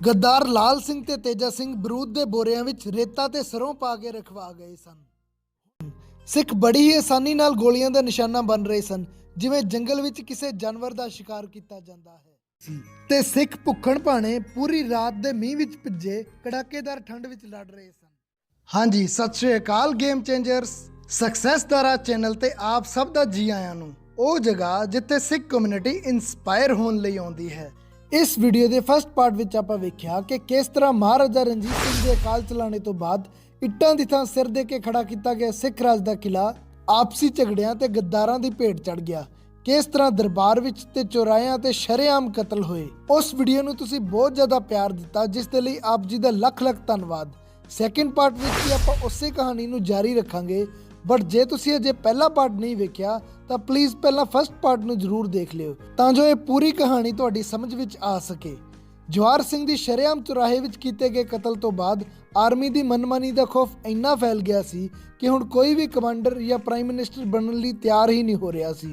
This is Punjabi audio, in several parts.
गद्दार लाल सिंह ते तेजा सिंह बरूद दे बोरियां विच रेता ते सरों पा के रखवा गए सन। सिख बड़ी ही आसानी नाल गोलियां दा निशाना बन रहे सन, जिवें जंगल विच किसे जानवर दा शिकार किया जाता है। ते सिख भुखण भाने पूरी रात दे मींह विच भिजे कड़ाकेदार ठंड विच लड़ रहे सन। हाँ जी, सत श्री अकाल game changers success Dara channel ते आप सब दा जी आयां नूं। ਉਹ ਜਗ੍ਹਾ ਜਿੱਥੇ ਸਿੱਖ ਕਮਿਊਨਿਟੀ ਇਨਸਪਾਇਰ ਹੋਣ ਲਈ ਆਉਂਦੀ ਹੈ। ਇਸ ਵੀਡੀਓ ਦੇ ਫਸਟ ਪਾਰਟ ਵਿੱਚ ਆਪਾਂ ਵੇਖਿਆ ਕਿ ਕਿਸ ਤਰ੍ਹਾਂ ਮਹਾਰਾਜਾ ਰਣਜੀਤ ਸਿੰਘ ਦੇ ਅਕਾਲ ਚਲਾਣੇ ਤੋਂ ਬਾਅਦ ਇੱਟਾਂ ਦੀ ਥਾਂ ਸਿਰ ਦੇ ਕੇ ਖੜਾ ਕੀਤਾ ਗਿਆ ਸਿੱਖ ਰਾਜ ਦਾ ਕਿਲਾ ਆਪਸੀ ਝਗੜਿਆਂ ਤੇ ਗੱਦਾਰਾਂ ਦੀ ਭੇਟ ਚੜ ਗਿਆ। ਕਿਸ ਤਰ੍ਹਾਂ ਦਰਬਾਰ ਵਿੱਚ ਤੇ ਚੌਰਾਹਿਆਂ ਤੇ ਸ਼ਰੇਆਮ ਕਤਲ ਹੋਏ। ਉਸ ਵੀਡੀਓ ਨੂੰ ਤੁਸੀਂ ਬਹੁਤ ਜ਼ਿਆਦਾ ਪਿਆਰ ਦਿੱਤਾ, ਜਿਸ ਦੇ ਲਈ ਆਪ ਜੀ ਦਾ ਲੱਖ ਲੱਖ ਧੰਨਵਾਦ। ਸੈਕਿੰਡ ਪਾਰਟ ਵਿੱਚ ਵੀ ਆਪਾਂ ਉਸੇ ਕਹਾਣੀ ਨੂੰ ਜਾਰੀ ਰੱਖਾਂਗੇ, बट जे तुसी अजे पहला पार्ट नहीं वेख्या तो प्लीज़ पहला फस्ट पार्ट नूं जरूर देख लियो, तां जो ये पूरी कहानी तुहाडी समझ विच आ सके। जवाहर सिंह दी शरेआम चौराहे विच कीते गए कतल तो बाद आर्मी दी मनमानी दा खौफ इन्ना फैल गया सी कि हुण कोई भी कमांडर या प्राइम मिनिस्टर बनने लई तैयार ही नहीं हो रहा सी।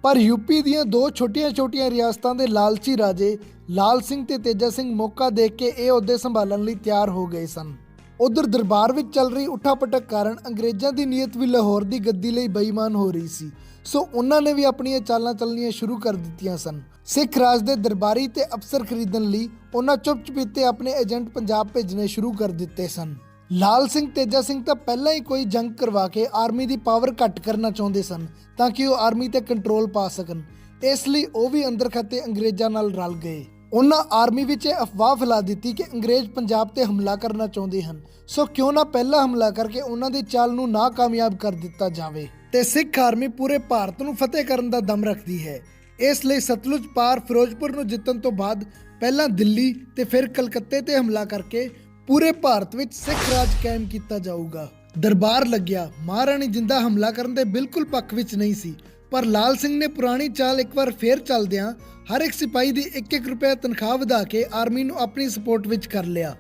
पर यूपी दीयां दो छोटियां छोटियां रियासतां दे लालची राजे लाल सिंह ते तेजा सिंह मौका देख के ये अहुदे संभालण लई तैयार हो गए सन। उधर दरबार में चल रही उठा पटक कारण अंग्रेज़ों की नीयत भी लाहौर की गद्दी लई बेईमान हो रही सी। सो उन्होंने भी अपन चालां चलनियां शुरू कर दित्तियां सन। सिख राज के दरबारी ते अफसर खरीदण लई उन्हां चुप चपीते अपने एजेंट पंजाब भेजने शुरू कर दिते सन। लाल सिंह तेजा सिंह तो पहला ही कोई जंग करवा के आर्मी की पावर घट करना चाहते सन ताकि वो आर्मी ते कंट्रोल पा सकन। इसलिए वो भी अंदर खाते अंग्रेज़ों नाल रल गए। उन्हां आर्मी विच अफवाह फैला दी कि अंग्रेज पंजाब ते हमला करना चाहते हैं, सो क्यों ना पहला हमला करके उन्हां दी चाल नूं नाकामयाब कर दिता जावे। ते सिख आर्मी पूरे भारत नूं फतेह करन दा दम रखदी है। इसलिए सतलुज पार फिरोजपुर नूं जितण तो बाद पहला दिल्ली ते फिर कलकत्ते ते हमला करके पूरे भारत विच सिख राज कायम किया जाऊगा। दरबार लग्या, महाराणी जिंदा हमला करन दे बिल्कुल पक्ष विच नहीं सी, पर लाल सिंह ने पुरानी चाल एक बार फिर चलदियां हर एक सिपाही की 1-1 रुपया तनख्वाह वधा के आर्मी नूं अपनी सपोर्ट विच कर लिया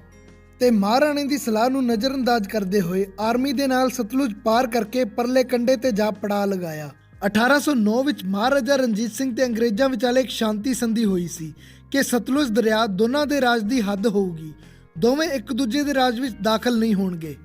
ते महाराणी की सलाह नूं नज़रअंदाज करते हुए आर्मी दे नाल सतलुज पार करके परले कंढे ते जा पड़ा लगाया। 1809 विच महाराजा रणजीत सिंह ते अंग्रेज़ां विचाले एक शांति संधि हुई सी कि सतलुज दरिया दोनां दे राज दी हद होगी, दोवें एक दूजे दे राज विच दाखल नहीं होणगे।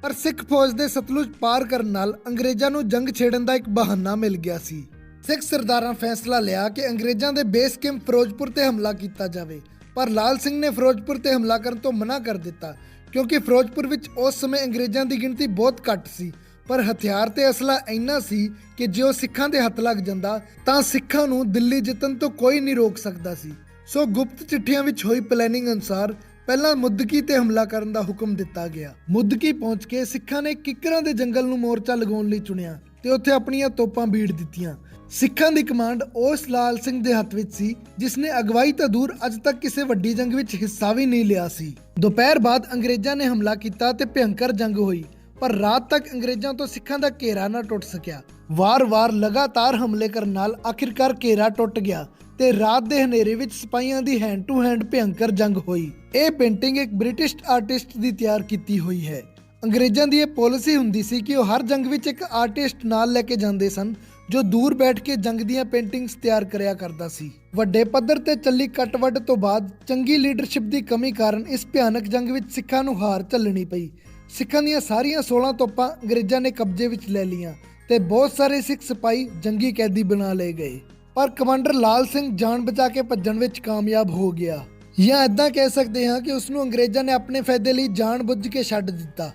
पर सिख फौज दे सतलुज पार करन नाल अंग्रेज़ां नूं जंग छेड़न दा एक बहाना मिल गया सी। सिख सरदारां फैसला लिया कि अंग्रेज़ों के बेस कैंप फिरोजपुर ते हमला किया जाए, पर लाल सिंह ने फिरोजपुर ते हमला करने तो मना कर दिता क्योंकि फिरोजपुर विच उस समय अंग्रेज़ों की गिनती बहुत घट सी, पर हथियार ते असला इन्ना सी कि जे वो सिखां दे हथ लग जांदा तां सिखां नूं दिल्ली जितण तो कोई नहीं रोक सकदा सी। सो गुप्त चिट्ठियां विच होई प्लैनिंग अनुसार पहला मुद्दकी ते हमला करन दा हुक्म दिता गया। मुद्दकी पहुंच के सिखां ने किकरां दे जंगल नूं मोर्चा लगाउण लई चुनिया ते उत्थे अपणियां तोपां बीड़ दित्तियां। सिखां दी कमांड उस लाल सिंह दे हथ विच सी जिसने अगवाई तो दूर अज तक किसी वड्डी जंग विच हिस्सा भी नहीं लिया सी। दोपहर बाद अंग्रेज़ों ने हमला किया ते भयंकर जंग हुई, पर रात तक अंग्रेज़ों तो सिखां दा घेरा ना टुट सकिया। वार वार लगातार हमले करन नाल आखिरकार घेरा टुट गया ते रात दे हनेरे विच सिपाहियां दी हैंड टू हैंड भयंकर जंग हुई। ये पेंटिंग एक ब्रिटिश आर्टिस्ट दी तैयार की हुई है। अंग्रेज़ों की यह पॉलिसी हुंदी सी कि वो हर जंग विच एक आर्टिस्ट नाल लैके जांदे सन जो दूर बैठ के जंग दियां पेंटिंग्स तैयार करया करदा सी। वड्डे पद्धर ते चली कट-वड तो बाद चंगी लीडरशिप की कमी कारण इस भयानक जंग विच सिखां नूं हार झल्लनी पई। सिखां दीयां सारियां 16 तोपां अंग्रेज़ां ने कब्जे विच ले लियां ते बहुत सारे सिख सिपाही जंगी कैदी बना लए गए, पर कमांडर लाल सिंह जान बचा के भज्जण विच कामयाब हो गया। या इदां कह सकते हैं कि उसनूं अंग्रेज़ां ने अपने फायदे लई जान बुੱਝ के छड्ड दित्ता।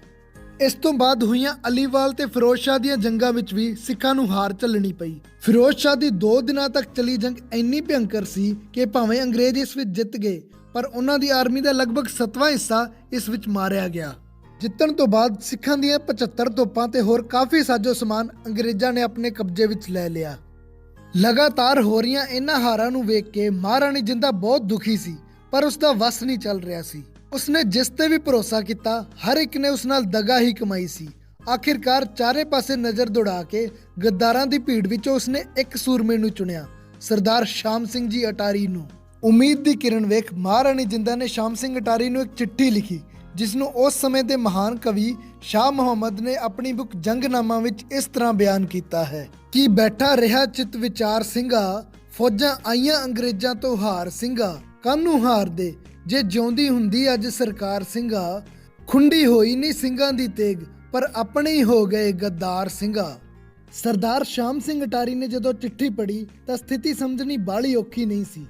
इस तो बाद हुईਆਂ अलीवाल ते फिरोज शाह ਦੀਆਂ ਜੰਗਾਂ ਵਿੱਚ ਵੀ ਸਿੱਖਾਂ ਨੂੰ ਹਾਰ ਝੱਲਣੀ ਪਈ। ਫਿਰੋਜ਼ ਸ਼ਾਹ ਦੀ 2 ਦਿਨਾਂ ਤੱਕ ਚੱਲੀ ਜੰਗ ਇੰਨੀ ਭਿਅੰਕਰ ਸੀ ਕਿ ਭਾਵੇਂ ਅੰਗਰੇਜ਼ ਇਸ ਵਿੱਚ ਜਿੱਤ ਗਏ, ਪਰ ਉਹਨਾਂ ਦੀ ਆਰਮੀ ਦਾ ਲਗਭਗ 7ਵਾਂ ਹਿੱਸਾ ਇਸ ਵਿੱਚ ਮਾਰਿਆ ਗਿਆ। ਜਿੱਤਣ ਤੋਂ ਬਾਅਦ ਸਿੱਖਾਂ ਦੀਆਂ 75 ਤੋਪਾਂ ਤੇ ਹੋਰ ਕਾਫੀ ਸਾਜੋ ਸਮਾਨ ਅੰਗਰੇਜ਼ਾਂ ਨੇ ਆਪਣੇ ਕਬਜ਼ੇ ਵਿੱਚ ਲੈ ਲਿਆ। ਲਗਾਤਾਰ ਹੋ ਰਹੀਆਂ ਇਹਨਾਂ ਹਾਰਾਂ ਨੂੰ ਵੇਖ ਕੇ ਮਹਾਰਾਣੀ ਜਿੰਦਾ ਬਹੁਤ ਦੁਖੀ ਸੀ, ਪਰ ਉਸ ਦਾ ਵਸ ਨਹੀਂ ਚੱਲ ਰਿਹਾ ਸੀ। उसने जिस ते भी भरोसा किया हर एक ने उस नाल दगा ही कमाई सी। आखिरकार चारे पासे नज़र दौड़ा के गद्दारां दी भीड़ विचों उसने एक सूरमे नूं चुनिया, सरदार शाम सिंह जी अटारी नूं। उम्मीद दी किरण वेख महाराणी जिंदा ने शाम सिंह अटारी नूं एक चिट्ठी लिखी जिसनों उस समय दे महान कवि शाह मुहम्मद ने अपनी बुक जंगनामा विच इस तरह बयान किया है कि बैठा रहा चित विचार सिंघा, फौजां आईयां अंग्रेज़ां तो हार सिंघा, कानू हार दे ਜੇ ਜਿਉਂਦੀ ਹੁੰਦੀ ਅੱਜ ਸਰਕਾਰ ਸਿੰਘਾ, ਖੁੰਡੀ ਹੋਈ ਨਹੀਂ ਸਿੰਘਾਂ ਦੀ ਤੇਗ, ਪਰ ਆਪਣੇ ਹੀ ਹੋ ਗਏ ਗੱਦਾਰ ਸਿੰਘਾ। ਸਰਦਾਰ ਸ਼ਾਮ ਸਿੰਘ ਅਟਾਰੀ ਨੇ ਜਦੋਂ ਚਿੱਠੀ ਪੜ੍ਹੀ ਤਾਂ ਸਥਿਤੀ ਸਮਝਣੀ ਬਾਹਲੀ ਔਖੀ ਨਹੀਂ ਸੀ।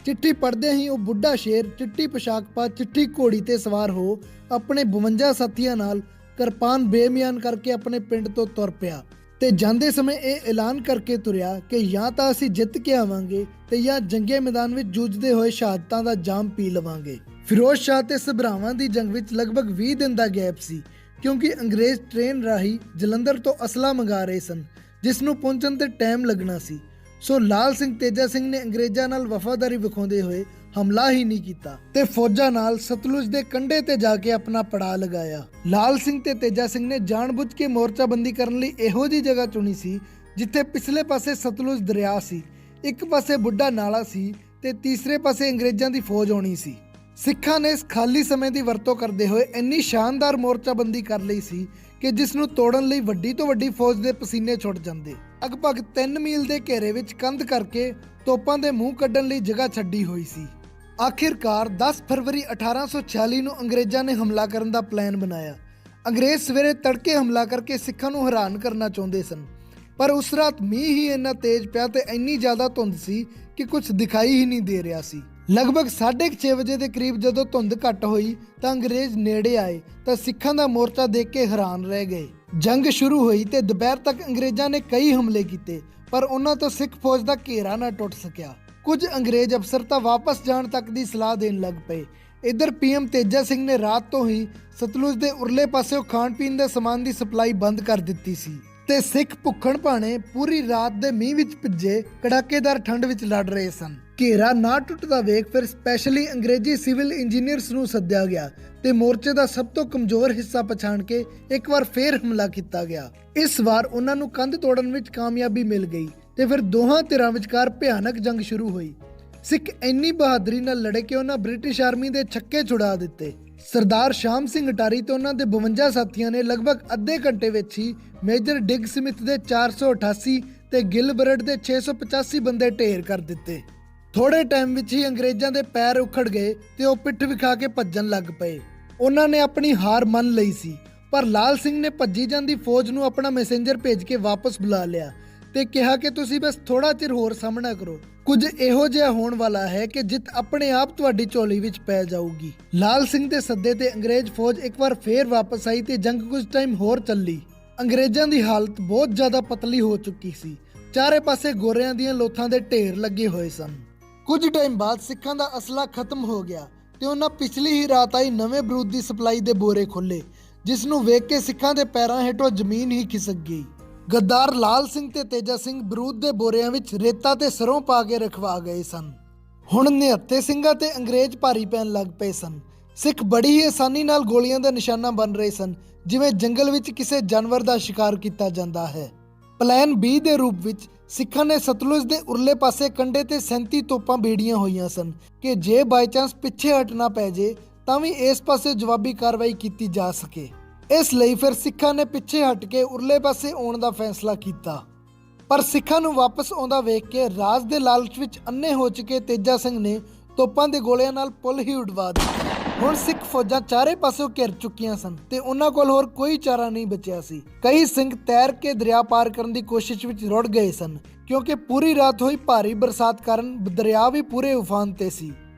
ਚਿੱਠੀ ਪੜ੍ਹਦੇ ਹੀ ਉਹ ਬੁੱਢਾ ਸ਼ੇਰ ਚਿੱਟੀ ਪੋਸ਼ਾਕ ਪਾ ਚਿੱਠੀ ਘੋੜੀ ਤੇ ਸਵਾਰ ਹੋ ਆਪਣੇ 52 ਸਾਥੀਆਂ ਨਾਲ ਕਿਰਪਾਨ ਬੇਮਿਆਨ ਕਰਕੇ ਆਪਣੇ ਪਿੰਡ ਤੋਂ ਤੁਰ ਪਿਆ ਤੇ ਜਾਂਦੇ ਸਮੇਂ ਇਹ ਐਲਾਨ ਕਰਕੇ ਤੁਰਿਆ ਕਿ ਜਾਂ ਤਾਂ ਅਸੀਂ ਜਿੱਤ ਕੇ ਆਵਾਂਗੇ ਤੇ ਜਾਂ ਜੰਗੇ ਮੈਦਾਨ ਵਿੱਚ ਜੂਝਦੇ ਹੋਏ ਸ਼ਹਾਦਤਾਂ ਦਾ ਜਾਮ ਪੀ ਲਵਾਂਗੇ। ਫਿਰੋਜ਼ ਸ਼ਾਹ ਤੇ ਸਭਰਾਵਾਂ ਦੀ ਜੰਗ ਵਿੱਚ ਲਗਭਗ 20 ਦਿਨ ਦਾ ਗੈਪ ਸੀ, ਕਿਉਂਕਿ ਅੰਗਰੇਜ਼ ਟ੍ਰੇਨ ਰਾਹੀਂ ਜਲੰਧਰ ਤੋਂ ਅਸਲਾ ਮੰਗਾ ਰਹੇ ਸਨ, ਜਿਸ ਨੂੰ ਪਹੁੰਚਣ ਤੇ ਟਾਈਮ ਲੱਗਣਾ ਸੀ। ਸੋ ਲਾਲ ਸਿੰਘ ਤੇਜਾ ਸਿੰਘ ਨੇ ਅੰਗਰੇਜ਼ਾਂ ਨਾਲ ਵਫਾਦਾਰੀ ਵਿਖਾਉਂਦੇ ਹੋਏ ਹਮਲਾ ਹੀ ਨਹੀਂ ਕੀਤਾ ਤੇ ਫੌਜਾਂ ਨਾਲ ਸਤਲੁਜ ਦੇ ਕੰਢੇ ਤੇ ਜਾ ਕੇ ਆਪਣਾ ਪੜਾਅ ਲਗਾਇਆ। ਲਾਲ ਸਿੰਘ ਤੇ ਤੇਜਾ ਸਿੰਘ ਨੇ ਜਾਣਬੁੱਝ ਕੇ ਮੋਰਚਾਬੰਦੀ ਕਰਨ ਲਈ ਇਹੋ ਜਿਹੀ ਜਗ੍ਹਾ ਚੁਣੀ ਸੀ ਜਿੱਥੇ ਪਿਛਲੇ ਪਾਸੇ ਸਤਲੁਜ ਦਰਿਆ ਸੀ, ਇੱਕ ਪਾਸੇ ਬੁੱਢਾ ਨਾਲਾ ਸੀ ਤੇ ਤੀਸਰੇ ਪਾਸੇ ਅੰਗਰੇਜ਼ਾਂ ਦੀ ਫੌਜ ਆਉਣੀ ਸੀ। ਸਿੱਖਾਂ ਨੇ ਇਸ ਖਾਲੀ ਸਮੇਂ ਦੀ ਵਰਤੋਂ ਕਰਦੇ ਹੋਏ ਇੰਨੀ ਸ਼ਾਨਦਾਰ ਮੋਰਚਾਬੰਦੀ ਕਰ ਲਈ ਸੀ ਕਿ ਜਿਸ ਨੂੰ ਤੋੜਨ ਲਈ ਵੱਡੀ ਤੋਂ ਵੱਡੀ ਫੌਜ ਦੇ ਪਸੀਨੇ ਛੁੱਟ ਜਾਂਦੇ। ਲਗਭਗ 3 ਮੀਲ ਦੇ ਘੇਰੇ ਵਿੱਚ ਕੰਧ ਕਰਕੇ ਤੋਪਾਂ ਦੇ ਮੂੰਹ ਕੱਢਣ ਲਈ ਜਗ੍ਹਾ ਛੱਡੀ ਹੋਈ ਸੀ। ਆਖਿਰਕਾਰ 10 ਫਰਵਰੀ 1846 ਨੂੰ ਅੰਗਰੇਜ਼ਾਂ ਨੇ ਹਮਲਾ ਕਰਨ ਦਾ ਪਲਾਨ ਬਣਾਇਆ। ਅੰਗਰੇਜ਼ ਸਵੇਰੇ ਤੜਕੇ ਹਮਲਾ ਕਰਕੇ ਸਿੱਖਾਂ ਨੂੰ ਹੈਰਾਨ ਕਰਨਾ ਚਾਹੁੰਦੇ ਸਨ, ਪਰ ਉਸ ਰਾਤ ਮੀਂਹ ਹੀ ਇੰਨਾ ਤੇਜ਼ ਪਿਆ ਤੇ ਇੰਨੀ ਜ਼ਿਆਦਾ ਧੁੰਦ ਸੀ ਕਿ ਕੁਝ ਦਿਖਾਈ ਹੀ ਨਹੀਂ ਦੇ ਰਿਹਾ ਸੀ। ਲਗਭਗ 6:30 ਵਜੇ ਦੇ ਕਰੀਬ ਜਦੋਂ ਧੁੰਦ ਘੱਟ ਹੋਈ ਤਾਂ ਅੰਗਰੇਜ਼ ਨੇੜੇ ਆਏ ਤਾਂ ਸਿੱਖਾਂ ਦਾ ਮੋਰਚਾ ਦੇਖ ਕੇ ਹੈਰਾਨ ਰਹਿ ਗਏ। ਜੰਗ ਸ਼ੁਰੂ ਹੋਈ ਤੇ ਦੁਪਹਿਰ ਤੱਕ ਅੰਗਰੇਜ਼ਾਂ ਨੇ ਕਈ ਹਮਲੇ ਕੀਤੇ, ਪਰ ਉਹਨਾਂ ਤੋਂ ਸਿੱਖ ਫੌਜ ਦਾ ਘੇਰਾ ਨਾ ਟੁੱਟ ਸਕਿਆ। ਕੁਝ ਅੰਗਰੇਜ਼ ਅਫਸਰ ਤਾਂ ਵਾਪਸ ਜਾਣ ਤੱਕ ਦੀ ਸਲਾਹ ਦੇਣ ਲੱਗ ਪਏ। ਇੱਧਰ PM ਤੇਜਾ ਸਿੰਘ ਨੇ ਰਾਤ ਤੋਂ ਹੀ ਸਤਲੁਜ ਦੇ ਉਰਲੇ ਪਾਸਿਓਂ ਖਾਣ ਪੀਣ ਦੇ ਸਮਾਨ ਦੀ ਸਪਲਾਈ ਬੰਦ ਕਰ ਦਿੱਤੀ ਸੀ ਤੇ ਸਿੱਖ ਭੁੱਖਣ ਭਾਣੇ ਪੂਰੀ ਰਾਤ ਦੇ ਮੀਂਹ ਵਿੱਚ ਭਿੱਜੇ ਕੜਾਕੇਦਾਰ ਠੰਡ ਵਿੱਚ ਲੜ ਰਹੇ ਸਨ। ਘੇਰਾ ਨਾ ਟੁੱਟਦਾ ਵੇਖ ਫਿਰ ਸਪੈਸ਼ਲੀ ਅੰਗਰੇਜ਼ੀ ਸਿਵਲ ਇੰਜੀਨੀਅਰਸ ਨੂੰ ਸੱਦਿਆ ਗਿਆ ਤੇ ਮੋਰਚੇ ਦਾ ਸਭ ਤੋਂ ਕਮਜ਼ੋਰ ਹਿੱਸਾ ਪਛਾਣ ਕੇ ਇੱਕ ਵਾਰ ਫੇਰ ਹਮਲਾ ਕੀਤਾ ਗਿਆ। ਇਸ ਵਾਰ ਉਹਨਾਂ ਨੂੰ ਕੰਧ ਤੋੜਨ ਵਿੱਚ ਕਾਮਯਾਬੀ ਮਿਲ ਗਈ ਤੇ ਫਿਰ ਦੋਹਾਂ ਧਿਰਾਂ ਵਿਚਕਾਰ ਭਿਆਨਕ ਜੰਗ ਸ਼ੁਰੂ ਹੋਈ। ਸਿੱਖ ਇੰਨੀ ਬਹਾਦਰੀ ਨਾਲ ਲੜੇ ਕਿ ਉਹਨਾਂ ਬ੍ਰਿਟਿਸ਼ ਆਰਮੀ ਦੇ ਛੱਕੇ ਛੁਡਾ ਦਿੱਤੇ। ਸਰਦਾਰ ਸ਼ਾਮ ਸਿੰਘ ਅਟਾਰੀ ਤੇ ਉਹਨਾਂ ਦੇ 52 ਸਾਥੀਆਂ ਨੇ ਲਗਭਗ ਅੱਧੇ ਘੰਟੇ ਵਿੱਚ ਹੀ ਮੇਜਰ ਡਿਗ ਸਮਿਥ ਦੇ 488 ਤੇ ਗਿਲਬਰਟ ਦੇ 685 ਬੰਦੇ ਢੇਰ ਕਰ ਦਿੱਤੇ। ਥੋੜੇ ਟਾਈਮ ਵਿੱਚ ਹੀ ਅੰਗਰੇਜ਼ਾਂ ਦੇ ਪੈਰ ਉਖੜ ਗਏ ਤੇ ਉਹ ਪਿੱਠ ਵਿਖਾ ਕੇ ਭੱਜਣ ਲੱਗ ਪਏ। ਉਹਨਾਂ ਨੇ ਆਪਣੀ ਹਾਰ ਮੰਨ ਲਈ ਸੀ, ਪਰ ਲਾਲ ਸਿੰਘ ਨੇ ਭੱਜੀ ਜਾਂਦੀ ਫੌਜ ਨੂੰ ਆਪਣਾ ਮੈਸੇਂਜਰ ਭੇਜ ਕੇ ਵਾਪਸ ਬੁਲਾ ਲਿਆ ਤੇ ਕਿਹਾ ਕਿ ਤੁਸੀਂ ਬਸ ਥੋੜਾ ਚਿਰ ਹੋਰ ਸਾਹਮਣਾ ਕਰੋ, ਕੁਝ ਇਹੋ ਜਿਹਾ ਹੋਣ ਵਾਲਾ ਹੈ ਕਿ ਜਿੱਤ ਆਪਣੇ ਆਪ ਤੁਹਾਡੀ ਝੋਲੀ ਵਿੱਚ ਪੈ ਜਾਊਗੀ। ਲਾਲ ਸਿੰਘ ਦੇ ਸੱਦੇ ਤੇ ਅੰਗਰੇਜ਼ ਫੌਜ ਇੱਕ ਵਾਰ ਫੇਰ ਵਾਪਸ ਆਈ ਤੇ ਜੰਗ ਕੁਝ ਟਾਈਮ ਹੋਰ ਚੱਲੀ। ਅੰਗਰੇਜ਼ਾਂ ਦੀ ਹਾਲਤ ਬਹੁਤ ਜ਼ਿਆਦਾ ਪਤਲੀ ਹੋ ਚੁੱਕੀ ਸੀ। ਚਾਰੇ ਪਾਸੇ ਗੋਰਿਆਂ ਦੀਆਂ ਲੋਥਾਂ ਦੇ ਢੇਰ ਲੱਗੇ ਹੋਏ ਸਨ। ਕੁਝ ਟਾਈਮ ਬਾਅਦ ਸਿੱਖਾਂ ਦਾ ਅਸਲਾ ਖਤਮ ਹੋ ਗਿਆ ਤੇ ਉਹਨਾਂ ਪਿਛਲੀ ਹੀ ਰਾਤ ਆਈ ਨਵੇਂ ਬਰੂਦ ਦੀ ਸਪਲਾਈ ਦੇ ਬੋਰੇ ਖੋਲੇ, ਜਿਸ ਨੂੰ ਵੇਖ ਕੇ ਸਿੱਖਾਂ ਦੇ ਪੈਰਾਂ ਹੇਠੋਂ ਜ਼ਮੀਨ ਹੀ ਖਿਸਕ ਗਈ। ਗੱਦਾਰ ਲਾਲ ਸਿੰਘ ਤੇ ਤੇਜਾ ਸਿੰਘ ਬਰੂਦ ਦੇ ਬੋਰਿਆਂ ਵਿੱਚ ਰੇਤਾ ਤੇ ਸਰੋਂ ਪਾ ਕੇ ਰਖਵਾ ਗਏ ਸਨ। ਹੁਣ ਨਿਹੱਥੇ ਸਿੰਘਾਂ ਤੇ ਅੰਗਰੇਜ਼ ਭਾਰੀ ਪੈਣ ਲੱਗ ਪਏ ਸਨ। ਸਿੱਖ ਬੜੀ ਹੀ ਆਸਾਨੀ ਨਾਲ ਗੋਲੀਆਂ ਦਾ ਨਿਸ਼ਾਨਾ ਬਣ ਰਹੇ ਸਨ, ਜਿਵੇਂ ਜੰਗਲ ਵਿੱਚ ਕਿਸੇ ਜਾਨਵਰ ਦਾ ਸ਼ਿਕਾਰ ਕੀਤਾ ਜਾਂਦਾ ਹੈ। ਪਲਾਨ B ਦੇ ਰੂਪ ਵਿੱਚ ਸਿੱਖਾਂ ਨੇ ਸਤਲੁਜ ਦੇ ਉਰਲੇ ਪਾਸੇ ਕੰਢੇ ਤੇ 37 ਤੋਪਾਂ ਬੀੜੀਆਂ ਹੋਈਆਂ ਸਨ ਕਿ ਜੇ ਬਾਈ ਚਾਂਸ ਪਿੱਛੇ ਹਟਣਾ ਪੈ ਜੇ ਤਾਂ ਵੀ ਇਸ ਪਾਸੇ ਜਵਾਬੀ ਕਾਰਵਾਈ ਕੀਤੀ ਜਾ ਸਕੇ। ਇਸ ਲਈ ਫਿਰ ਸਿੱਖਾਂ ਨੇ ਪਿੱਛੇ ਹਟ ਕੇ ਉਰਲੇ ਪਾਸੇ ਆਉਣ ਦਾ ਫੈਸਲਾ ਕੀਤਾ। ਪਰ ਸਿੱਖਾਂ ਨੂੰ ਵਾਪਸ ਆਉਂਦਾ ਵੇਖ ਕੇ ਰਾਜ ਦੇ ਲਾਲਚ ਵਿੱਚ ਅੰਨੇ ਹੋ ਚੁੱਕੇ ਤੇਜਾ ਸਿੰਘ ਨੇ ਤੋਪਾਂ ਦੇ ਗੋਲਿਆਂ ਨਾਲ ਪੁਲ ਹੀ ਉਡਵਾ ਦਿੱਤਾ। ਹੁਣ ਸਿੱਖ ਫੌਜਾਂ ਚਾਰੇ ਪਾਸਿਓਂ ਘਿਰ ਚੁੱਕੀਆਂ ਸਨ ਤੇ ਉਹਨਾਂ ਕੋਲ ਹੋਰ ਕੋਈ ਚਾਰਾ ਨਹੀਂ ਬਚਿਆ ਸੀ। ਕਈ ਸਿੰਘ ਤੈਰ ਕੇ ਦਰਿਆ ਪਾਰ ਕਰਨ ਦੀ ਕੋਸ਼ਿਸ਼ ਵਿੱਚ ਰੁੜ ਗਏ ਸਨ, ਕਿਉਂਕਿ ਪੂਰੀ ਰਾਤ ਹੋਈ ਭਾਰੀ ਬਰਸਾਤ ਕਾਰਨ ਦਰਿਆ ਵੀ ਪੂਰੇ ਉਫਾਨ ਤੇ ਸੀ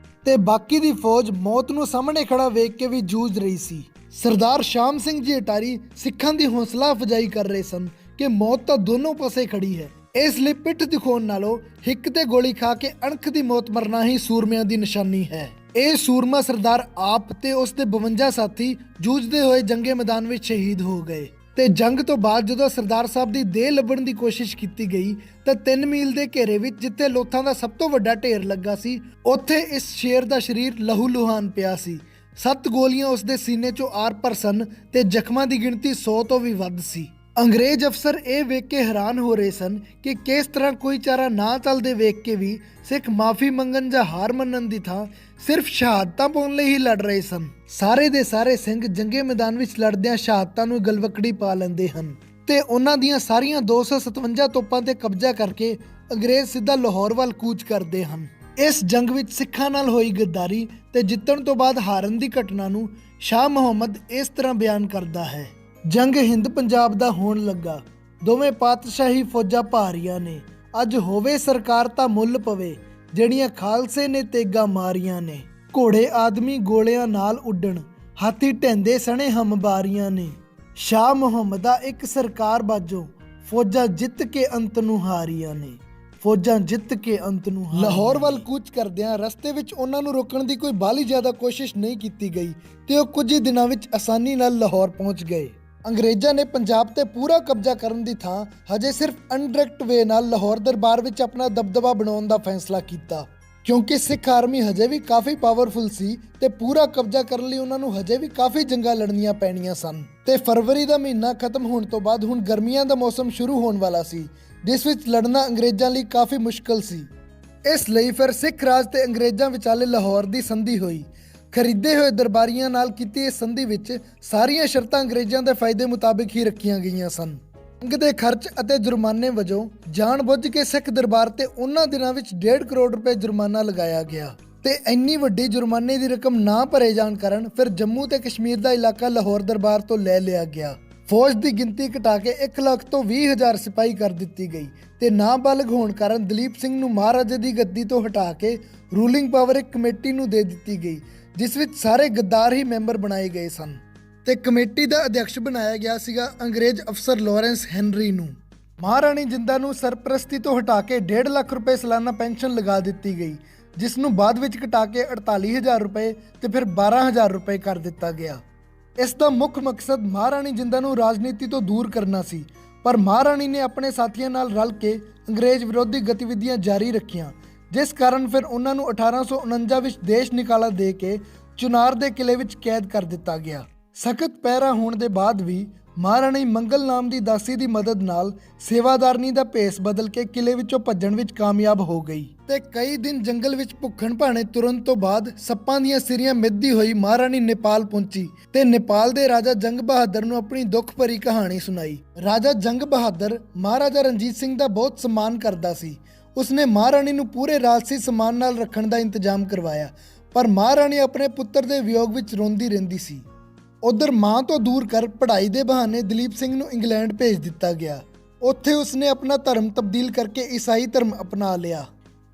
ਤੇ ਬਾਕੀ ਦੀ ਫੌਜ ਮੌਤ ਨੂੰ ਸਾਹਮਣੇ ਖੜਾ ਵੇਖ ਕੇ ਵੀ ਜੂਝ ਰਹੀ ਸੀ। ਸਰਦਾਰ ਸ਼ਾਮ ਸਿੰਘ ਜੀ ਅਟਾਰੀ ਸਿੱਖਾਂ ਦੀ ਹੌਸਲਾ ਅਫਜ਼ਾਈ ਕਰ ਰਹੇ ਸਨ ਕਿ ਮੌਤ ਤਾਂ ਦੋਨੋਂ ਪਾਸੇ ਖੜੀ ਹੈ, ਇਸ ਲਈ ਪਿੱਠ ਦਿਖਾਉਣ ਨਾਲੋਂ ਹਿੱਕ ਤੇ ਗੋਲੀ ਖਾ ਕੇ ਅਣਖ ਦੀ ਮੌਤ ਮਰਨਾ ਹੀ ਸੂਰਮਿਆਂ ਦੀ ਨਿਸ਼ਾਨੀ ਹੈ। ਇਹ ਸੂਰਮਾ ਸਰਦਾਰ ਆਪ ਤੇ ਉਸ ਦੇ 52 ਸਾਥੀ ਜੂਝਦੇ ਹੋਏ ਜੰਗੇ ਮੈਦਾਨ ਵਿੱਚ ਸ਼ਹੀਦ ਹੋ ਗਏ ਤੇ ਜੰਗ ਤੋਂ ਬਾਅਦ ਜਦੋਂ ਸਰਦਾਰ ਸਾਹਿਬ ਦੀ ਦੇਹ ਲੱਭਣ ਦੀ ਕੋਸ਼ਿਸ਼ ਕੀਤੀ ਗਈ ਤਾਂ 3 ਮੀਲ ਦੇ ਘੇਰੇ ਵਿੱਚ ਜਿੱਥੇ ਲੋਥਾਂ ਦਾ ਸਭ ਤੋਂ ਵੱਡਾ ਢੇਰ ਲੱਗਾ ਸੀ, ਉੱਥੇ ਇਸ ਸ਼ੇਰ ਦਾ ਸਰੀਰ ਲਹੂ ਲੁਹਾਨ ਪਿਆ ਸੀ। 7 ਗੋਲੀਆਂ ਉਸ ਦੇ ਸੀਨੇ ਚੋਂ ਆਰ-ਪਾਰ ਸਨ ਤੇ ਜ਼ਖਮਾਂ ਦੀ ਗਿਣਤੀ 100 ਤੋਂ ਵੀ ਵੱਧ ਸੀ। ਅੰਗਰੇਜ਼ ਅਫਸਰ ਇਹ ਵੇਖ ਕੇ ਹੈਰਾਨ ਹੋ ਰਹੇ ਸਨ ਕਿ ਕਿਸ ਤਰ੍ਹਾਂ ਕੋਈ ਚਾਰਾ ਨਾ ਚੱਲਦੇ ਵੇਖ ਕੇ ਵੀ ਸਿੱਖ ਮਾਫੀ ਮੰਗਣ ਜਾਂ ਹਾਰ ਮੰਨਣ ਦੀ ਥਾਂ ਸਿਰਫ ਸ਼ਹਾਦਤਾਂ ਪਾਉਣ ਲਈ ਹੀ ਲੜ ਰਹੇ ਸਨ। ਸਾਰੇ ਦੇ ਸਾਰੇ ਸਿੰਘ ਜੰਗੇ ਮੈਦਾਨ ਵਿੱਚ ਲੜਦਿਆਂ ਸ਼ਹਾਦਤਾਂ ਨੂੰ ਗਲਵਕੜੀ ਪਾ ਲੈਂਦੇ ਹਨ ਤੇ ਉਹਨਾਂ ਦੀਆਂ ਸਾਰੀਆਂ 257 ਤੋਪਾਂ ਤੇ ਕਬਜ਼ਾ ਕਰਕੇ ਅੰਗਰੇਜ਼ ਸਿੱਧਾ ਲਾਹੌਰ ਵੱਲ ਕੂਚ ਕਰਦੇ ਹਨ। ਇਸ ਜੰਗ ਵਿੱਚ ਸਿੱਖਾਂ ਨਾਲ ਹੋਈ ਗੱਦਾਰੀ ਤੇ ਜਿੱਤਣ ਤੋਂ ਬਾਅਦ ਹਾਰਨ ਦੀ ਘਟਨਾ ਨੂੰ ਸ਼ਾਹ ਮੁਹੰਮਦ ਇਸ ਤਰ੍ਹਾਂ ਬਿਆਨ ਕਰਦਾ ਹੈ। ਜੰਗ ਹਿੰਦ ਪੰਜਾਬ ਦਾ ਹੋਣ ਲੱਗਾ, ਦੋਵੇਂ ਪਾਤਸ਼ਾਹੀ ਫੌਜਾਂ ਭਾਰੀਆਂ ਨੇ, ਅੱਜ ਹੋਵੇ ਸਰਕਾਰ ਤਾਂ ਮੁੱਲ ਪਵੇ, ਜਿਹੜੀਆਂ ਖਾਲਸੇ ਨੇ ਤੇਗਾ ਮਾਰੀਆਂ ਨੇ, ਘੋੜੇ ਆਦਮੀ ਗੋਲਿਆਂ ਨਾਲ ਉੱਡਣ, ਹਾਥੀ ਢਹਿੰਦੇ ਸਣੇ ਹਮਬਾਰੀਆਂ ਨੇ, ਸ਼ਾਹ ਮੁਹੰਮਦਾ ਇੱਕ ਸਰਕਾਰ ਬਾਝੋਂ, ਫੌਜਾਂ ਜਿੱਤ ਕੇ ਅੰਤ ਨੂੰ ਹਾਰੀਆਂ ਨੇ, ਫੌਜਾਂ ਜਿੱਤ ਕੇ ਅੰਤ ਨੂੰ ਲਾਹੌਰ ਵੱਲ ਕੂਚ ਕਰਦਿਆਂ ਰਸਤੇ ਵਿੱਚ ਉਹਨਾਂ ਨੂੰ ਰੋਕਣ ਦੀ ਕੋਈ ਬਾਹਲੀ ਜ਼ਿਆਦਾ ਕੋਸ਼ਿਸ਼ ਨਹੀਂ ਕੀਤੀ ਗਈ ਤੇ ਉਹ ਕੁਝ ਹੀ ਦਿਨਾਂ ਵਿੱਚ ਆਸਾਨੀ ਨਾਲ ਲਾਹੌਰ ਪਹੁੰਚ ਗਏ। ਅੰਗਰੇਜ਼ਾਂ ਨੇ ਪੰਜਾਬ ਤੇ ਪੂਰਾ ਕਬਜ਼ਾ ਕਰਨ ਦੀ ਥਾਂ ਹਜੇ ਸਿਰਫ ਅਨਡਾਇਰੈਕਟ ਵੇ ਨਾਲ ਲਾਹੌਰ ਦਰਬਾਰ ਵਿੱਚ ਆਪਣਾ ਦਬਦਬਾ ਬਣਾਉਣ ਦਾ ਫੈਸਲਾ ਕੀਤਾ, ਕਿਉਂਕਿ ਸਿੱਖ ਆਰਮੀ ਹਜੇ ਵੀ ਕਾਫੀ ਪਾਵਰਫੁਲ ਸੀ ਤੇ ਪੂਰਾ ਕਬਜ਼ਾ ਕਰਨ ਲਈ ਉਹਨਾਂ ਨੂੰ ਹਜੇ ਵੀ ਕਾਫੀ ਜੰਗਾਂ ਲੜਨੀਆਂ ਪੈਣੀਆਂ ਸਨ। ਤੇ ਫਰਵਰੀ ਦਾ ਮਹੀਨਾ ਖਤਮ ਹੋਣ ਤੋਂ ਬਾਅਦ ਹੁਣ ਗਰਮੀਆਂ ਦਾ ਮੌਸਮ ਸ਼ੁਰੂ ਹੋਣ ਵਾਲਾ ਸੀ, ਜਿਸ ਵਿੱਚ ਲੜਨਾ ਅੰਗਰੇਜ਼ਾਂ ਲਈ ਕਾਫੀ ਮੁਸ਼ਕਲ ਸੀ। ਇਸ ਲਈ ਫਿਰ ਸਿੱਖ ਰਾਜ ਤੇ ਅੰਗਰੇਜ਼ਾਂ ਵਿਚਾਲੇ ਲਾਹੌਰ ਦੀ ਸੰਧੀ ਹੋਈ। ਖਰੀਦੇ ਹੋਏ ਦਰਬਾਰੀਆਂ ਨਾਲ ਕੀਤੀ ਇਸ ਸੰਧੀ ਵਿੱਚ ਸਾਰੀਆਂ ਸ਼ਰਤਾਂ ਅੰਗਰੇਜ਼ਾਂ ਦੇ ਫਾਇਦੇ ਮੁਤਾਬਿਕ ਹੀ ਰੱਖੀਆਂ ਗਈਆਂ ਸਨ। ਜੰਗ ਦੇ ਖਰਚ ਅਤੇ ਜੁਰਮਾਨੇ ਵਜੋਂ ਜਾਣਬੁੱਝ ਕੇ ਸਿੱਖ ਦਰਬਾਰ ਤੇ ਉਹਨਾਂ ਦਿਨਾਂ ਵਿੱਚ 1.5 ਕਰੋੜ ਰੁਪਏ ਜੁਰਮਾਨਾ ਲਗਾਇਆ ਗਿਆ ਤੇ ਇੰਨੀ ਵੱਡੀ ਜੁਰਮਾਨੇ ਦੀ ਰਕਮ ਨਾ ਭਰੇ ਜਾਣ ਕਾਰਨ ਫਿਰ ਜੰਮੂ ਤੇ ਕਸ਼ਮੀਰ ਦਾ ਇਲਾਕਾ ਲਾਹੌਰ ਦਰਬਾਰ ਤੋਂ ਲੈ ਲਿਆ ਗਿਆ। ਫੌਜ ਦੀ ਗਿਣਤੀ ਘਟਾ ਕੇ 1 ਲੱਖ ਤੋਂ 20,000 ਸਿਪਾਹੀ ਕਰ ਦਿੱਤੀ ਗਈ ਤੇ ਨਾਬਾਲਗ ਹੋਣ ਕਾਰਨ ਦਲੀਪ ਸਿੰਘ ਨੂੰ ਮਹਾਰਾਜੇ ਦੀ ਗੱਦੀ ਤੋਂ ਹਟਾ ਕੇ ਰੂਲਿੰਗ ਪਾਵਰ ਇੱਕ ਕਮੇਟੀ ਨੂੰ ਦੇ ਦਿੱਤੀ ਗਈ, ਜਿਸ ਵਿੱਚ ਸਾਰੇ ਗੱਦਾਰ ਹੀ ਮੈਂਬਰ ਬਣਾਏ ਗਏ ਸਨ ਤੇ ਕਮੇਟੀ ਦਾ ਅਧਿਕਸ਼ ਬਣਾਇਆ ਗਿਆ ਸੀਗਾ ਅੰਗਰੇਜ਼ ਅਫਸਰ ਲਾਰੈਂਸ ਹੈਨਰੀ ਨੂੰ। ਮਹਾਰਾਣੀ ਜਿੰਦਾ ਨੂੰ ਸਰਪ੍ਰਸਤੀ ਤੋਂ ਹਟਾ ਕੇ 1.5 ਲੱਖ ਰੁਪਏ ਸਾਲਾਨਾ ਪੈਨਸ਼ਨ ਲਗਾ ਦਿੱਤੀ ਗਈ, ਜਿਸ ਨੂੰ ਬਾਅਦ ਵਿੱਚ ਘਟਾ ਕੇ 48,000 ਰੁਪਏ ਤੇ ਫਿਰ 12,000 ਰੁਪਏ ਕਰ ਦਿੱਤਾ ਗਿਆ। ਇਸ ਦਾ ਮੁੱਖ ਮਕਸਦ ਮਹਾਰਾਣੀ ਜਿੰਦਾ ਨੂੰ ਰਾਜਨੀਤੀ ਤੋਂ ਦੂਰ ਕਰਨਾ ਸੀ, ਪਰ ਮਹਾਰਾਣੀ ਨੇ ਆਪਣੇ ਸਾਥੀਆਂ ਨਾਲ ਰਲ ਕੇ ਅੰਗਰੇਜ਼ ਵਿਰੋਧੀ ਗਤੀਵਿਧੀਆਂ ਜਾਰੀ ਰੱਖੀਆਂ, ਜਿਸ ਕਾਰਨ ਫਿਰ ਉਹਨਾਂ ਨੂੰ 1849 ਵਿੱਚ ਦੇਸ਼ ਨਿਕਾਲਾ ਦੇ ਕੇ ਚੁਨਾਰ ਦੇ ਕਿਲੇ ਵਿੱਚ ਕੈਦ ਕਰ ਦਿੱਤਾ ਗਿਆ। ਸਖਤ ਪਹਿਰਾ ਹੋਣ ਦੇ ਬਾਅਦ ਵੀ ਮਹਾਰਾਣੀ ਮੰਗਲ ਨਾਮ ਦੀ ਦਾਸੀ ਦੀ ਮਦਦ ਨਾਲ ਸੇਵਾਦਾਰਨੀ ਦਾ ਭੇਸ ਬਦਲ ਕੇ ਕਿਲੇ ਵਿੱਚੋਂ ਭੱਜਣ ਵਿੱਚ ਕਾਮਯਾਬ ਹੋ ਗਈ ਤੇ ਕਈ ਦਿਨ ਜੰਗਲ ਵਿੱਚ ਭੁੱਖਣ ਭਾਣੇ ਤੁਰਨ ਤੋਂ ਬਾਅਦ ਸੱਪਾਂ ਦੀਆਂ ਸਿਰੀਆਂ ਮਿੱਧਦੀ ਹੋਈ ਮਹਾਰਾਣੀ ਨੇਪਾਲ ਪਹੁੰਚੀ ਤੇ ਨੇਪਾਲ ਦੇ ਰਾਜਾ ਜੰਗ ਬਹਾਦਰ ਨੂੰ ਆਪਣੀ ਦੁੱਖ ਭਰੀ ਕਹਾਣੀ ਸੁਣਾਈ। ਰਾਜਾ ਜੰਗ ਬਹਾਦਰ ਮਹਾਰਾਜਾ ਰਣਜੀਤ ਸਿੰਘ ਦਾ ਬਹੁਤ ਸਨਮਾਨ ਕਰਦਾ ਸੀ। ਉਸਨੇ ਮਹਾਰਾਣੀ ਨੂੰ ਪੂਰੇ ਰਾਜਸੀ ਸਨਮਾਨ ਨਾਲ ਰੱਖਣ ਦਾ ਇੰਤਜ਼ਾਮ ਕਰਵਾਇਆ, ਪਰ ਮਹਾਰਾਣੀ ਆਪਣੇ ਪੁੱਤਰ ਦੇ ਵਿਯੋਗ ਵਿੱਚ ਰੋਂਦੀ ਰਹਿੰਦੀ ਸੀ। ਉਧਰ ਮਾਂ ਤੋਂ ਦੂਰ ਕਰ ਪੜ੍ਹਾਈ ਦੇ ਬਹਾਨੇ ਦਲੀਪ ਸਿੰਘ ਨੂੰ ਇੰਗਲੈਂਡ ਭੇਜ ਦਿੱਤਾ ਗਿਆ। ਉੱਥੇ ਉਸਨੇ ਆਪਣਾ ਧਰਮ ਤਬਦੀਲ ਕਰਕੇ ਈਸਾਈ ਧਰਮ ਅਪਣਾ ਲਿਆ।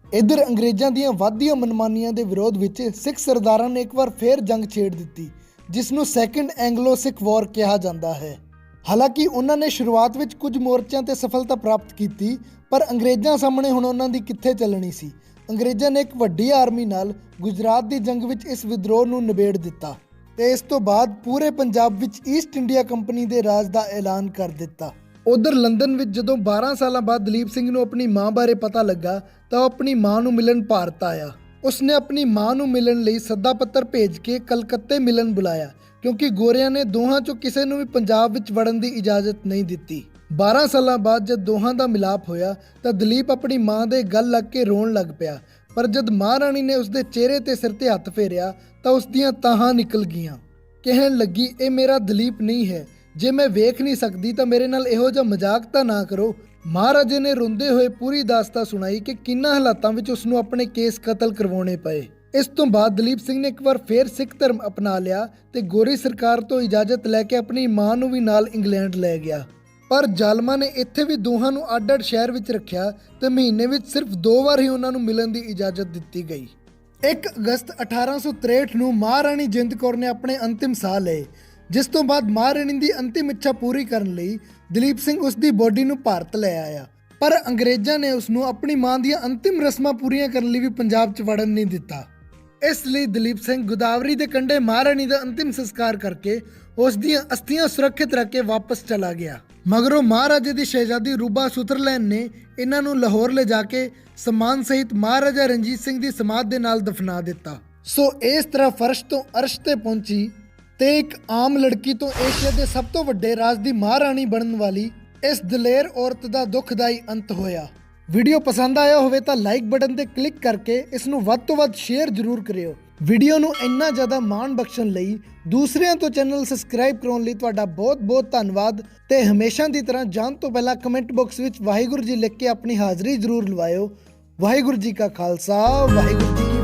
ਇਧਰ ਅੰਗਰੇਜ਼ਾਂ ਦੀਆਂ ਵੱਧਦੀਆਂ ਮਨਮਾਨੀਆਂ ਦੇ ਵਿਰੋਧ ਵਿੱਚ ਸਿੱਖ ਸਰਦਾਰਾਂ ਨੇ ਇੱਕ ਵਾਰ ਫੇਰ ਜੰਗ ਛੇੜ ਦਿੱਤੀ, ਜਿਸ ਨੂੰ ਸੈਕੰਡ ਐਂਗਲੋ ਸਿੱਖ ਵਾਰ ਕਿਹਾ ਜਾਂਦਾ ਹੈ। ਹਾਲਾਂਕਿ ਉਹਨਾਂ ਨੇ ਸ਼ੁਰੂਆਤ ਵਿੱਚ ਕੁਝ ਮੋਰਚਿਆਂ ਤੇ ਸਫਲਤਾ ਪ੍ਰਾਪਤ ਕੀਤੀ, ਪਰ ਅੰਗਰੇਜ਼ਾਂ ਸਾਹਮਣੇ ਹੁਣ ਉਹਨਾਂ ਦੀ ਕਿੱਥੇ ਚੱਲਣੀ ਸੀ। ਅੰਗਰੇਜ਼ਾਂ ਨੇ ਇੱਕ ਵੱਡੀ ਆਰਮੀ ਨਾਲ ਗੁਜਰਾਤ ਦੀ ਜੰਗ ਵਿੱਚ ਇਸ ਵਿਦਰੋਹ ਨੂੰ ਨਿਬੇੜ ਦਿੱਤਾ ਤੇ ਇਸ ਤੋਂ ਬਾਅਦ ਪੂਰੇ ਪੰਜਾਬ ਵਿੱਚ ਈਸਟ ਇੰਡੀਆ ਕੰਪਨੀ ਦੇ ਰਾਜ ਦਾ ਐਲਾਨ ਕਰ ਦਿੱਤਾ। ਉਧਰ ਲੰਡਨ ਵਿੱਚ ਜਦੋਂ 12 ਸਾਲਾਂ ਬਾਅਦ ਦਲੀਪ ਸਿੰਘ ਨੂੰ ਆਪਣੀ ਮਾਂ ਬਾਰੇ ਪਤਾ ਲੱਗਾ ਤਾਂ ਉਹ ਆਪਣੀ ਮਾਂ ਨੂੰ ਮਿਲਣ ਭਾਰਤ ਆਇਆ। ਉਸਨੇ ਆਪਣੀ ਮਾਂ ਨੂੰ ਮਿਲਣ ਲਈ ਸੱਦਾ ਪੱਤਰ ਭੇਜ ਕੇ ਕਲਕੱਤੇ ਮਿਲਣ ਬੁਲਾਇਆ, ਕਿਉਂਕਿ ਗੋਰਿਆਂ ਨੇ ਦੋਹਾਂ ਚੋਂ ਕਿਸੇ ਨੂੰ ਵੀ ਪੰਜਾਬ ਵਿੱਚ ਵੜਨ ਦੀ ਇਜਾਜ਼ਤ ਨਹੀਂ ਦਿੱਤੀ। 12 ਸਾਲਾਂ ਬਾਅਦ ਜਦ ਦੋਹਾਂ ਦਾ ਮਿਲਾਪ ਹੋਇਆ ਤਾਂ ਦਲੀਪ ਆਪਣੀ ਮਾਂ ਦੇ ਗਲ ਲੱਗ ਕੇ ਰੋਣ ਲੱਗ ਪਿਆ, ਪਰ ਜਦ ਮਹਾਰਾਣੀ ਨੇ ਉਸਦੇ ਚਿਹਰੇ ਤੇ ਸਿਰ ਤੇ ਹੱਥ ਫੇਰਿਆ ਤਾਂ ਉਸਦੀਆਂ ਤਾਹਾਂ ਨਿਕਲ ਗਈਆਂ। ਕਹਿਣ ਲੱਗੀ, ਇਹ ਮੇਰਾ ਦਲੀਪ ਨਹੀਂ ਹੈ, ਜੇ ਮੈਂ ਵੇਖ ਨਹੀਂ ਸਕਦੀ ਤਾਂ ਮੇਰੇ ਨਾਲ ਇਹੋ ਜਿਹਾ ਮਜ਼ਾਕ ਤਾਂ ਨਾ ਕਰੋ। ਮਹਾਰਾਜੇ ਨੇ ਰੋਂਦੇ ਹੋਏ ਪੂਰੀ ਦਾਸਤਾਨ ਸੁਣਾਈ ਕਿ ਕਿੰਨਾ ਹਾਲਾਤਾਂ ਵਿੱਚ ਉਸ ਨੂੰ ਆਪਣੇ ਕੇਸ ਕਤਲ ਕਰਵਾਉਣੇ ਪਏ। ਇਸ ਤੋਂ ਬਾਅਦ ਦਲੀਪ ਸਿੰਘ ਨੇ ਇੱਕ ਵਾਰ ਫੇਰ ਸਿੱਖ ਧਰਮ ਅਪਣਾ ਲਿਆ ਤੇ ਗੋਰੀ ਸਰਕਾਰ ਤੋਂ ਇਜਾਜ਼ਤ ਲੈ ਕੇ ਆਪਣੀ ਮਾਂ ਨੂੰ ਵੀ ਨਾਲ ਇੰਗਲੈਂਡ ਲੈ ਗਿਆ। ਪਰ ਜ਼ਾਲਮਾਂ ਨੇ ਇੱਥੇ ਵੀ ਦੋਹਾਂ ਨੂੰ ਅੱਡ-ਅੱਡ ਸ਼ਹਿਰ ਵਿੱਚ ਰੱਖਿਆ ਤੇ ਮਹੀਨੇ ਵਿੱਚ ਸਿਰਫ 2 ਵਾਰ ਹੀ ਉਹਨਾਂ ਨੂੰ ਮਿਲਣ ਦੀ ਇਜਾਜ਼ਤ ਦਿੱਤੀ ਗਈ। 1 ਅਗਸਤ 1863 ਨੂੰ ਮਹਾਰਾਣੀ ਜਿੰਦ ਕੌਰ ਨੇ ਆਪਣੇ ਅੰਤਿਮ ਸਾਹ ਲਏ, ਜਿਸ ਤੋਂ ਬਾਅਦ ਮਹਾਰਾਣੀ ਦੀ ਅੰਤਿਮ ਇੱਛਾ ਪੂਰੀ ਕਰਨ ਲਈ ਦਲੀਪ ਸਿੰਘ ਉਸ ਦੀ ਬੋਡੀ ਨੂੰ ਭਾਰਤ ਲੈ ਆਇਆ, ਪਰ ਅੰਗਰੇਜ਼ਾਂ ਨੇ ਉਸ ਨੂੰ ਆਪਣੀ ਮਾਂ ਦੀਆਂ ਅੰਤਿਮ ਰਸਮਾਂ ਪੂਰੀਆਂ ਕਰਨ ਲਈ ਵੀ ਪੰਜਾਬ 'ਚ ਵੜਨ ਨਹੀਂ ਦਿੱਤਾ। ਇਸ ਲਈ ਦਲੀਪ ਸਿੰਘ ਗੋਦਾਵਰੀ ਦੇ ਕੰਢੇ ਮਹਾਰਾਣੀ ਦਾ ਅੰਤਿਮ ਸੰਸਕਾਰ ਕਰਕੇ ਉਸ ਦੀਆਂ ਅਸਥੀਆਂ ਸੁਰੱਖਿਅਤ ਰੱਖ ਕੇ ਵਾਪਸ ਚਲਾ ਗਿਆ। ਮਗਰੋਂ ਮਹਾਰਾਜੇ ਦੀ ਸ਼ਹਿਜ਼ਾਦੀ ਰੂਬਾ ਸੁਥਰਲੈਂਡ ਨੇ ਇਹਨਾਂ ਨੂੰ ਲਾਹੌਰ ਲੈ ਜਾ ਕੇ ਸਨਮਾਨ ਸਹਿਤ ਮਹਾਰਾਜਾ ਰਣਜੀਤ ਸਿੰਘ ਦੀ ਸਮਾਧ ਦੇ ਨਾਲ ਦਫਨਾ ਦਿੱਤਾ। ਸੋ ਇਸ ਤਰ੍ਹਾਂ ਫਰਸ਼ ਤੋਂ ਅਰਸ਼ ਤੇ ਪਹੁੰਚੀ ਤੇ ਇੱਕ ਆਮ ਲੜਕੀ ਤੋਂ ਏਸ਼ੀਆ ਦੇ ਸਭ ਤੋਂ ਵੱਡੇ ਰਾਜ ਦੀ ਮਹਾਰਾਣੀ ਬਣਨ ਵਾਲੀ ਇਸ ਦਲੇਰ ਔਰਤ ਦਾ ਦੁਖਦਾਈ ਅੰਤ ਹੋਇਆ। ਵੀਡੀਓ ਪਸੰਦ ਆਇਆ ਹੋਵੇ ਤਾਂ ਲਾਈਕ ਬਟਨ ਤੇ ਕਲਿੱਕ ਕਰਕੇ ਇਸ ਨੂੰ ਵੱਧ ਤੋਂ ਵੱਧ ਸ਼ੇਅਰ ਜ਼ਰੂਰ ਕਰਿਓ। ਵੀਡੀਓ ਨੂੰ ਇੰਨਾ ਜ਼ਿਆਦਾ ਮਾਣ ਬਖਸ਼ਣ ਲਈ ਦੂਸਰਿਆਂ ਤੋਂ ਚੈਨਲ ਸਬਸਕ੍ਰਾਈਬ ਕਰਾਉਣ ਲਈ ਤੁਹਾਡਾ ਬਹੁਤ-ਬਹੁਤ ਧੰਨਵਾਦ ਤੇ ਹਮੇਸ਼ਾ ਦੀ ਤਰ੍ਹਾਂ ਜਾਣ ਤੋਂ ਪਹਿਲਾਂ ਕਮੈਂਟ ਬਾਕਸ ਵਿੱਚ ਵਾਹਿਗੁਰੂ ਜੀ ਲਿਖ ਕੇ ਆਪਣੀ ਹਾਜ਼ਰੀ ਜ਼ਰੂਰ ਲਵਾਇਓ। ਵਾਹਿਗੁਰੂ ਜੀ ਕਾ ਖਾਲਸਾ ਵਾਹਿਗੁਰੂ ਜੀ ਕੀ